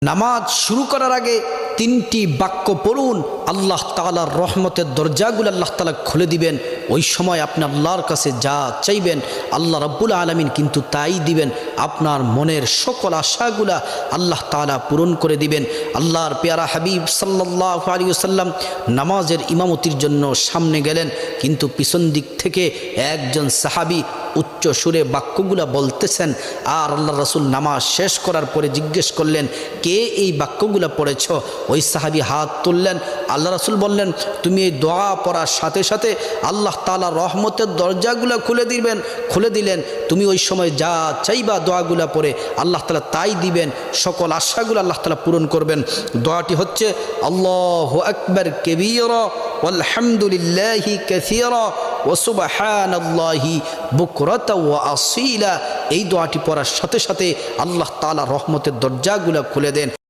নামাজ শুরু করার আগে তিনটি বাক্য পড়ুন, আল্লাহ তাআলার রহমতের দরজাগুলো আল্লাহ তাআলা খুলে দিবেন। ওই সময় আপনি আল্লাহর কাছে যা চাইবেন আল্লাহ রাব্বুল আলামিন কিন্তু তাই দিবেন। আপনার মনের সকল আশাগুলা আল্লাহ তাআলা পূরণ করে দিবেন। আল্লাহর পেয়ারা হাবিব সাল্লাল্লাহু আলাইহি ওয়াসাল্লাম নামাজের ইমামতির জন্য সামনে গেলেন, কিন্তু পিছন দিক থেকে একজন সাহাবী উচ্চ সুরে বাক্যগুলা বলতেছেন। আর আল্লাহ রাসূল নামাজ শেষ করার পরে জিজ্ঞেস করলেন, কে এই বাক্যগুলা পড়েছ? ওই সাহাবী হাত তুললেন। আল্লাহ রাসূল বললেন, তুমি এই দোয়া পড়ার সাথে সাথে আল্লাহ তাআলা রহমতের দরজাগুলা খুলে দিলেন। তুমি ওই সময় যা চাইবা দোয়াগুলা পড়ে আল্লাহ তাআলা তাই দিবেন, সকল আশাগুলো আল্লাহ তাআলা পূরণ করবেন। দোয়াটি হচ্ছে আল্লাহু আকবার কাবীরা ওয়ালহামদুলিল্লাহি কাসীরা ওয়া সুবহানাল্লাহি বুকরাতা ওয়া আসীলা। এই দোয়াটি পড়ার সাথে সাথে আল্লাহ তাআলা রহমতের দরজাগুলা খুলে দেন।